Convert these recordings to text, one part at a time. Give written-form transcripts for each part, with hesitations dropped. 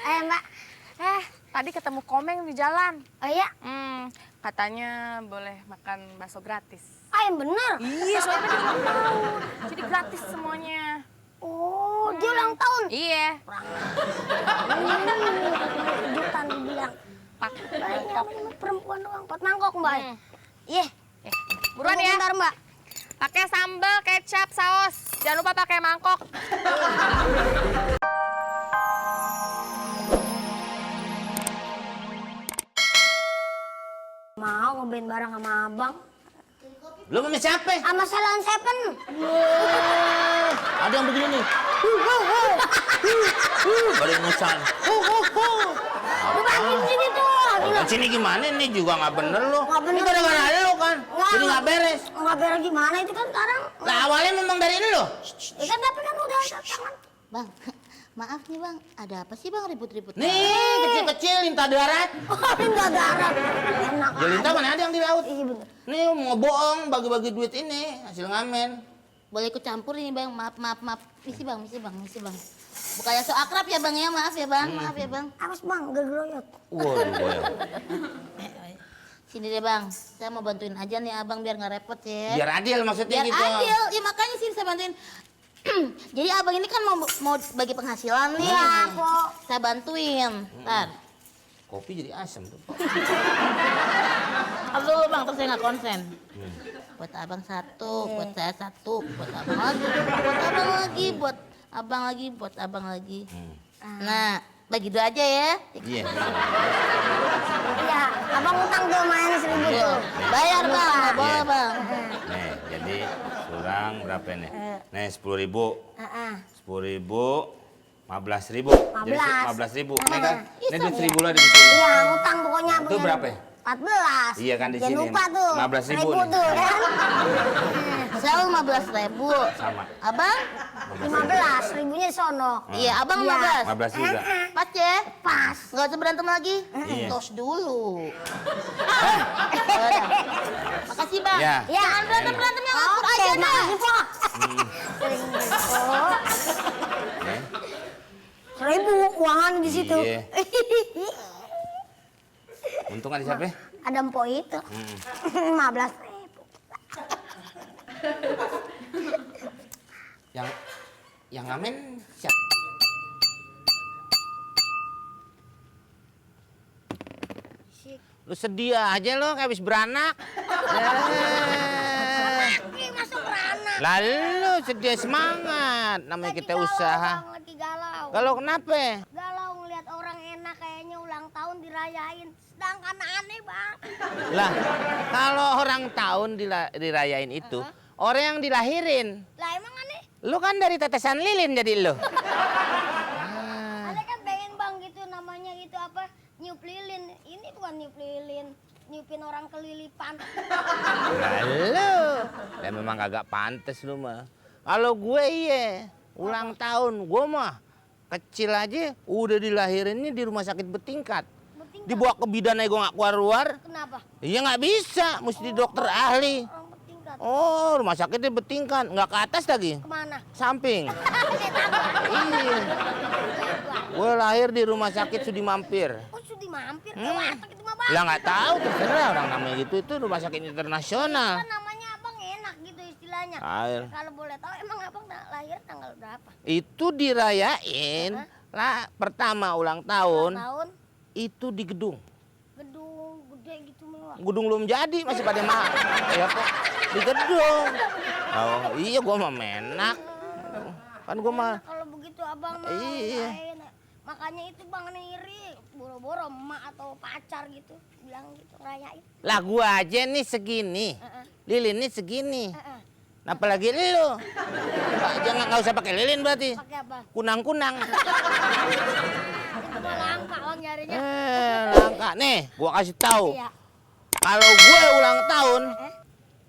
Mbak. Tadi ketemu Komeng di jalan. Oh iya? Katanya boleh makan bakso gratis. Yang bener? Iya, soalnya kan dia ulang tahun. Jadi gratis semuanya. Oh, dia ulang tahun? Iya. Kejutan dibilang. Pak. Banyak perempuan doang. 4 mangkok, Mbak. Iya. Buruan ya. Bentar, Mbak. Pakai sambal, kecap, saus. Jangan lupa pakai mangkok. Mau ngeband bareng sama abang. Lu sama siapa? Sama Salon Seven. Ada yang begini nih. Beringusan. Lu banting sini tuh. Di sini gimana nih juga nggak bener lu. Nggak bener. Ini gara-gara lu kan. Jadi nggak beres. Nggak beres gimana itu kan sekarang. Lah awalnya memang dari lu. Ya kan tapi kan udah ada tangan. Bang, maaf nih bang, ada apa sih bang ribut-ribut? Nih kecil-kecil lintah darat. Oh, enggak darat. Enak. Ya lintah mana ada yang di laut. Iya bener. Nih mau bohong bagi-bagi duit ini hasil ngamen. Boleh ikut campur ini bang, maaf. Misi bang. Bukannya so akrab ya bang ya, maaf ya bang. Awas bang, gergroyot. Waduh. Sini deh bang, saya mau bantuin aja nih abang biar nggak repot ya. Biar adil maksudnya Biar gitu. adil, ya makanya sini saya bantuin. Jadi abang ini kan mau bagi penghasilan nih. Iya, Pok. Saya bantuin. Ntar. Kopi jadi asam tuh. Apa dulu bang, terus saya nggak konsen. Buat abang satu, buat saya satu, buat abang lagi, buat abang lagi, buat abang lagi. Nah, bagi dua aja ya. Iya. Iya, abang utang tuh main 1.000 tuh. Bayar bang, nggak boleh bang. Nih, jadi kurang berapa nih? Nih 10.000. Heeh. 10.000, 15.000. Jadi 15.000. 15.000. Nih kan? Ini duit 1.000 lah di sini. Iya, utang pokoknya. Itu berapa ya? 14. Iya kan di Jangan sini. lupa tuh. 15.000 1.000 nih. tuh kan. Saya 15.000. Sama. Abang? 15, 1.000-nya sono. Iya, abang Iya. 15. 15 juga. Pas ya? Pas. Nggak usah berantem lagi? Iya. Tos dulu. Yaudah. Makasih bang. Ya. Jangan berantem yang akur Oke, aja deh. makasih, Pak. Nih. 1.000 uangan di situ. Iya. Untung ada siapa? Ada empok itu. 15.000. Yang ngamen siapa? Lu sedih aja lo kayak habis beranak. Masuk beranak. Lalu sedih semangat namanya kita usaha. Lagi galau. Kalau kenapa? Galau ngeliat orang enak kayaknya ulang tahun dirayain. Sedangkan aneh bang. Lah, kalau orang tahun dirayain itu orang yang dilahirin. Lah emang aneh? Lu kan dari tetesan lilin jadi lu. Ada kan pengen bang gitu namanya gitu apa? Niup lilin. Ini bukan niup lilin. Niupin orang kelilipan. Lalu, ya memang kagak pantes lu mah. Kalau gue iya, ulang tahun gue mah kecil aja udah dilahirinnya di rumah sakit bertingkat. Dibawa ke bidan aja gue nggak keluar-keluar. Kenapa? Iya nggak bisa, mesti dokter ahli. Orang bertingkat. Oh, rumah sakitnya bertingkat, nggak ke atas lagi, Kemana? samping. Saya takut. Iya, gue lahir di rumah sakit Sudi Mampir. Oh sudah mampir ke warteg itu mah bang. Lah nggak tahu, terserah orang namanya gitu itu rumah sakit internasional. Kan namanya abang enak gitu istilahnya. Air. Kalau boleh tahu emang abang lahir tanggal berapa? Itu dirayain lah pertama ulang tahun Tahun itu di gedung. gedung gede gitu mewah. Gedung belum jadi masih pada ya kok di gedung. Oh iya gua mah menak. Kan gua mah Kalau begitu abang mau Iya. lain. Makanya itu bang iri boro-boro emak atau pacar gitu bilang gitu rayain. lah gua aja nih segini. Lilin nih segini. Heeh. Nah, apalagi lu. Jangan nggak usah pakai lilin berarti. Pakai apa? Kunang-kunang. Itu mah langka bang nyarinya. Langka nih, gua kasih tahu. Iya. Kalau gue ulang tahun,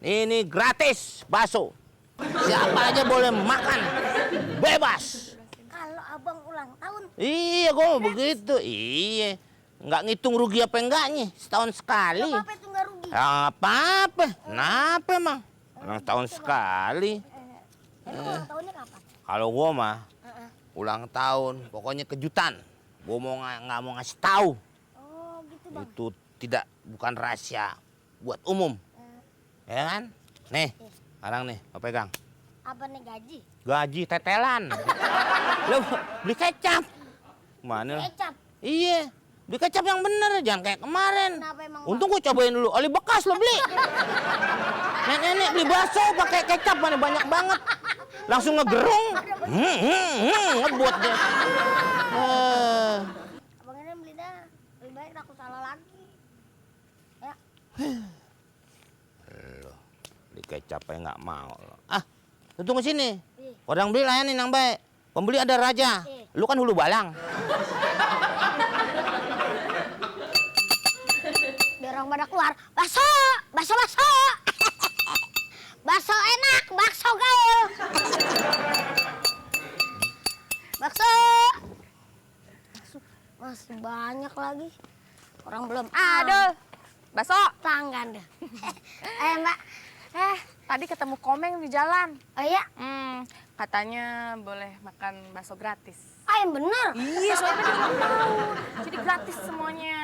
ini gratis bakso. Siapa aja boleh makan, bebas. Kalau abang ulang tahun Iya, gue mau begitu. Iya, nggak ngitung rugi apa enggaknya, setahun sekali. nggak apa-apa itu nggak rugi. Ya, nggak apa-apa, kenapa emang? Orang setahun sekali. Emang ulang tahunnya kapan? Kalau gue mah Heeh. ulang tahun, pokoknya kejutan Gue mau nggak mau ngasih tahu. Oh gitu bang. Itu bukan rahasia buat umum. Ya kan? Nih, sekarang nih, lo pegang. Apa nih gaji? Gaji tetelan. Lo beli kecap. Mana? Kecap. Iya, beli kecap yang bener, jangan kayak kemarin. Kenapa emang? Untung gue cobain dulu, oli bekas lo beli. Nenek beli bakso pakai kecap mana banyak banget. Langsung ngegerung. Ngebuat deh. Abang ini beli dah. Lebih baik aku salah lagi. Ya. Lo beli kecap aja nggak mau. Ah, lu tunggu sini. Ih. Orang beli layanin yang baik. Pembeli ada raja. Lu kan hulu balang. Biar orang pada keluar. Bakso, bakso, bakso. Bakso enak, bakso gaul. Bakso. Masih banyak lagi. Orang belum. Aduh, bakso. Tangan deh. Mbak. Tadi ketemu Komeng di jalan. Oh iya? Katanya boleh makan bakso gratis. Yang bener. Iya, soalnya dia ulang tahun. Jadi gratis semuanya.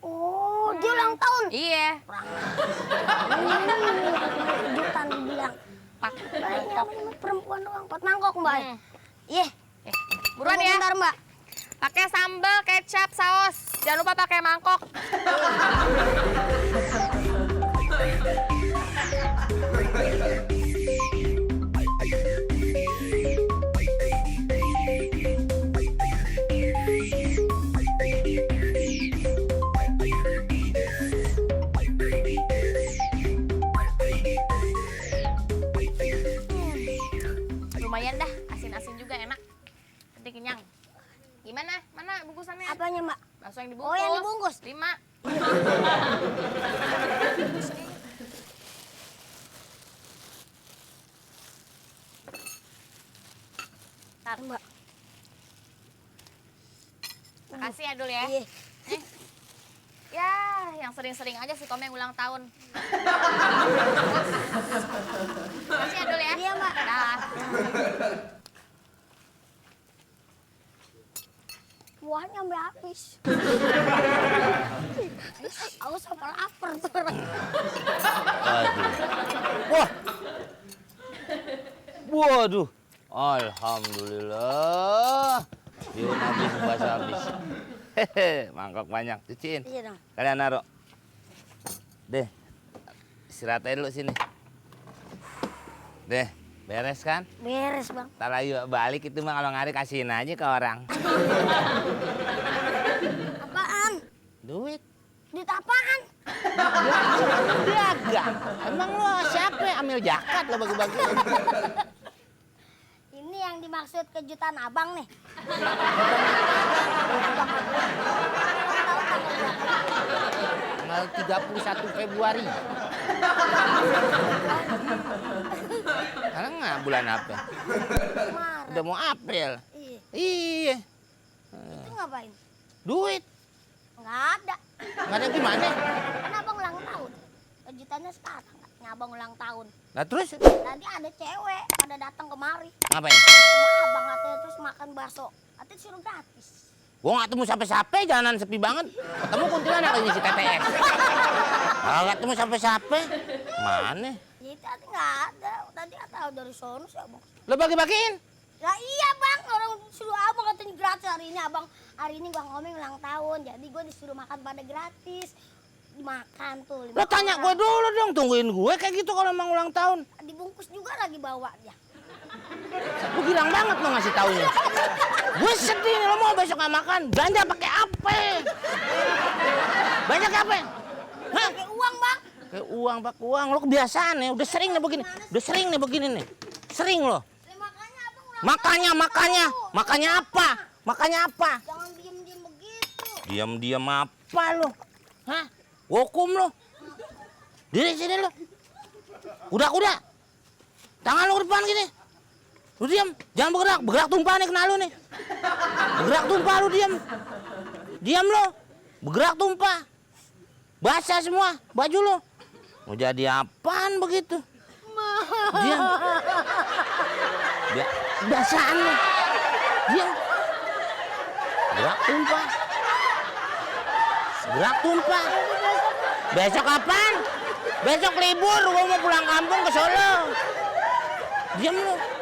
Oh, dia ulang tahun. Iya. Kejutan dibilang. Baiknya perempuan doang. 4 mangkok mbak. Iya. Buruan ya. Bentar mbak. Pakai sambal, kecap, saus. Jangan lupa pakai mangkok. Lumayan dah, asin-asin juga enak. Nanti kenyang. Gimana? Mana bungkusannya? Apanya mbak? Bakso yang dibungkus. Oh yang dibungkus. 5. Ntar mbak. Makasih ya Dul ya. Iya. Ya, yang sering-sering aja si Komeng ulang tahun. Makasih ya Dul ya. Iya mbak. Dah. Kuahnya sampai habis. Aku sampai lapar tuh. Aduh. Wah. Waduh. Alhamdulillah. Yuk habis puasa habis. Hehe, mangkok banyak. Cuciin. Iya dong. Kalian naruh. Deh. Istirahat aja dulu sini. Deh, beres kan? Beres bang. Ntar lagi balik itu mah kalau ngari kasihin aja ke orang. Apaan? Duit. Duit apaan? Dagang. Emang lo siapa yang ambil jakat lo bagi-bagi? Ini yang dimaksud kejutan abang nih. Tanggal 31 Februari. Sekarang nggak bulan apa? Maret. Udah mau April. Iya. Iya. Itu ngapain? Duit. Nggak ada. Nggak ada gimana? Kan abang ulang tahun. Kejutannya sekarang. Katanya abang ulang tahun. Nah terus Tadi ada cewek pada datang kemari. ngapain? Sama abang katanya terus makan bakso. Katanya suruh gratis. Gua nggak ketemu siapa-siapa, jalanan sepi banget. Ketemu kuntilanak ini si TTS. Nggak ketemu siapa-siapa. Mana? Ya itu tadi nggak ada. Tadi tahu dari sono sih abang. Lo bagi-bagiin? Lah iya bang, orang suruh abang katanya gratis hari ini abang. Hari ini bang Komeng ulang tahun, jadi gue disuruh makan pada gratis. Makan tuh. Lo tanya gue dulu dong, tungguin gue kayak gitu kalau emang ulang tahun. Dibungkus juga lagi bawa dia. Lu girang banget lo ngasih taunya. Gue sedih nih, lo mau besok nggak makan, belanja pakai apa? Belanja pakai apa? Hah? Pakai uang bang. Kayak uang, pak uang. Lo kebiasaan ya, udah sering nih begini. Udah sering nih begini nih. Sering lo. Makanya abang ulang Makanya apa? Makanya apa? Jangan diem-diem begitu. Diam-diam apa lo? Hah? Hukum lo. Diri sini lo. Udah. Tangan lo ke depan gini. Lu diam, jangan bergerak. Bergerak tumpah nih kena lu nih. Bergerak tumpah lu diam. Diam lo. Bergerak tumpah. Basah semua baju lo. Mau jadi apaan begitu? Diam. Basaan lo. Diam. Gerak tumpah. Gerak tumpah. Besok kapan? Besok libur, gua mau pulang kampung ke Solo. Diam lu.